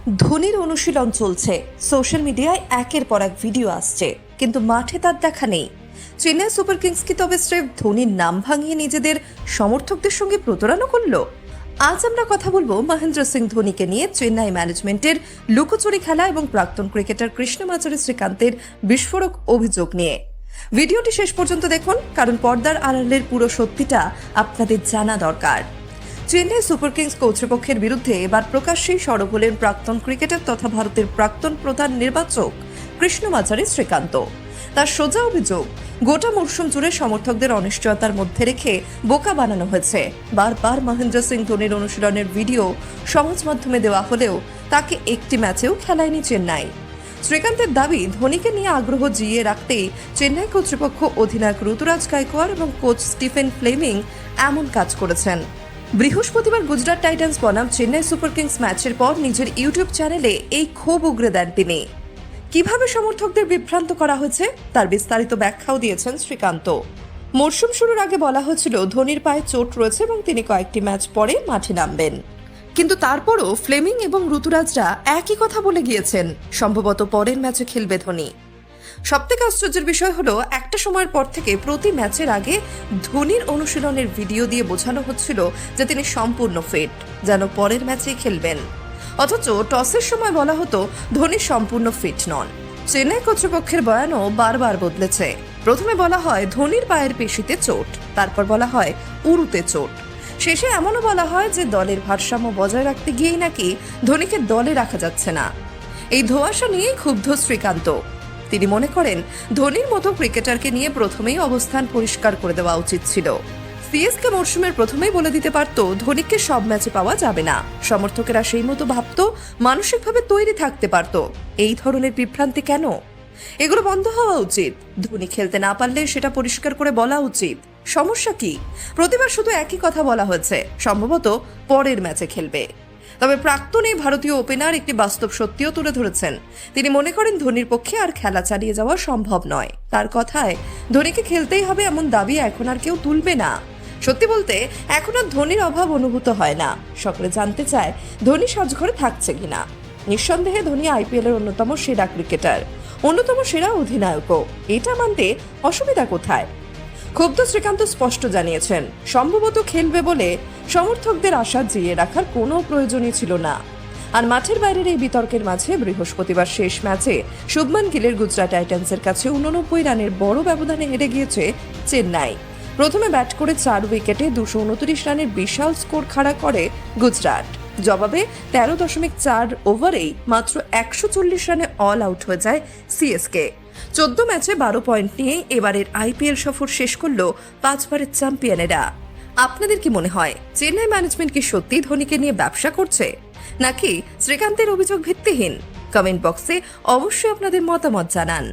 ধোনির অনুশীলন চলছে, সোশ্যাল মিডিয়ায় একের পর এক ভিডিও আসছে, কিন্তু মাঠে তার দেখা নেই। চেন্নাই সুপার কিংস কি তবে স্রেফ ধোনির নাম ভাঙিয়ে নিজেদের সমর্থকদের সঙ্গে প্রতারণা করলো? আজ আমরা কথা বলবো মহেন্দ্র সিং ধোনিকে নিয়ে চেন্নাই ম্যানেজমেন্টের লুকোচুরি খেলা এবং প্রাক্তন ক্রিকেটার কৃষ্ণমাচারি শ্রীকান্তের বিস্ফোরক অভিযোগ নিয়ে। ভিডিওটি শেষ পর্যন্ত দেখুন, কারণ পর্দার আড়ালের পুরো সত্যিটা আপনাদের জানা দরকার। চেন্নাই সুপার কিংস কর্তৃপক্ষের বিরুদ্ধে এবার প্রকাশ্যেই সরব হলেন প্রাক্তন ক্রিকেটার তথা ভারতের প্রাক্তন প্রধান নির্বাচক কৃষ্ণমাচারি শ্রীকান্ত। তার সোজা অভিযোগ, গোটা মরশুম জুড়ে সমর্থকদের অনিশ্চয়তার মধ্যে রেখে বোকা বানানো হয়েছে। বারবার মহেন্দ্র সিং ধোনির অনুশীলনের ভিডিও সমাজ মাধ্যমে দেওয়া হলেও তাকে একটি ম্যাচেও খেলায়নি চেন্নাই। শ্রীকান্তের দাবি, ধোনিকে নিয়ে আগ্রহ জিইয়ে রাখতেই চেন্নাই কর্তৃপক্ষ অধিনায়ক ঋতুরাজ গায়কোয়াড় এবং কোচ স্টিফেন ফ্লেমিং এমন কাজ করেছেন। বৃহস্পতিবার গুজরাট টাইটান্স বনাম চেন্নাই সুপার কিংস ম্যাচের পর নিজের ইউটিউব চ্যানেলে এই ক্ষোভ উগরে দেন তিনি। কিভাবে সমর্থকদের বিভ্রান্ত করা হয়েছে তার বিস্তারিত ব্যাখ্যাও দিয়েছেন শ্রীকান্ত। মরশুম শুরুর আগে বলা হয়েছিল ধোনির পায়ে চোট রয়েছে এবং তিনি কয়েকটি ম্যাচ পরে মাঠে নামবেন, কিন্তু তারপরও ফ্লেমিং এবং ঋতুরাজরা একই কথা বলে গিয়েছেন, সম্ভবত পরের ম্যাচে খেলবে ধোনি। সবথেকে আশ্চর্যের বিষয় হলো, একটা সময়ের পর থেকে প্রতি ম্যাচের আগে ধোনির অনুশীলনের ভিডিও দিয়ে বোঝানো হচ্ছিল যে তিনি সম্পূর্ণ ফিট, যেন পরের ম্যাচেই খেলবেন। অথচ টসের সময় বলা হতো ধোনি সম্পূর্ণ ফিট নন। চেন্নাই কর্তৃপক্ষের বয়ানও বারবার বদলেছে। প্রথমে বলা হয় ধোনির পায়ের পেশিতে চোট, তারপর বলা হয় উরুতে চোট, শেষে এমনও বলা হয় যে দলের ভারসাম্য বজায় রাখতে গিয়েই নাকি ধোনিকে দলে রাখা যাচ্ছে না। এই ধোঁয়াশা নিয়েই ক্ষুব্ধ শ্রীকান্ত। তিনি মনে করেন ধোনির মতো ক্রিকেটারকে নিয়ে প্রথমেই অবস্থান পরিষ্কার করে দেওয়া উচিত ছিল। সিএসকে মরশুমের প্রথমেই বলে দিতে পারত ধোনিকে সব ম্যাচে পাওয়া যাবে না। সমর্থকেরা সেই মতো ভাবত, মানসিকভাবে তৈরি থাকতে পারত। এই ধরনের বিভ্রান্তি কেন? এগুলো বন্ধ হওয়া উচিত। ধোনি খেলতে না পারলে সেটা পরিষ্কার করে বলা উচিত। সমস্যা কি? প্রতিবার শুধু একই কথা বলা হয়েছে, সম্ভবত পরের ম্যাচে খেলবে। তবে প্রাক্তন এই ভারতীয় ওপেনার একটি বাস্তব সত্যিও তুলে ধরেছেন। তিনি মনে করেন ধোনির পক্ষে আর খেলা চালিয়ে যাওয়া সম্ভব নয়। তার কথায়, ধোনিকে খেলতেই হবে এমন দাবি এখন আর কেউ তুলবে না। সত্যি বলতে এখন আর ধোনির অভাব অনুভূত হয় না। সকলে জানতে চায় ধোনি সাজঘরে থাকছে কিনা। নিঃসন্দেহে ধোনি আইপিএল এর অন্যতম সেরা ক্রিকেটার, অন্যতম সেরা অধিনায়কও। এটা মানতে অসুবিধা কোথায়? ক্ষুব্ধ শ্রীকান্ত স্পষ্ট জানিয়েছেন, সম্ভবত খেলবে বলে সমর্থকদের আশা জিইয়ে রাখার কোনো প্রয়োজনই ছিল না। আর মাঠের বাইরের এই বিতর্কের মাঝে বৃহস্পতিবার শেষ ম্যাচে শুভমান গিলের গুজরাট টাইটান্সের কাছে 89 রানের বড় ব্যবধানে হেরে গিয়েছে চেন্নাই। প্রথমে ব্যাট করে 4 উইকেটে 229 রানের বিশাল স্কোর খাড়া করে গুজরাট। জবাবে 13.4 ওভারেই মাত্র 140 রানে অল আউট হয়ে যায় সিএসকে। 14 ম্যাচে 12 পয়েন্ট নিয়ে এবারের আইপিএল সফর শেষ করল 5 বারের চ্যাম্পিয়নেরা। আপনাদের কি মনে হয়, চেন্নাই ম্যানেজমেন্ট কি সত্যি ধোনিকে নিয়ে ব্যবসা করছে, নাকি শ্রীকান্তের অভিযোগ ভিত্তিহীন? কমেন্ট বক্সে অবশ্যই আপনাদের মতামত জানান।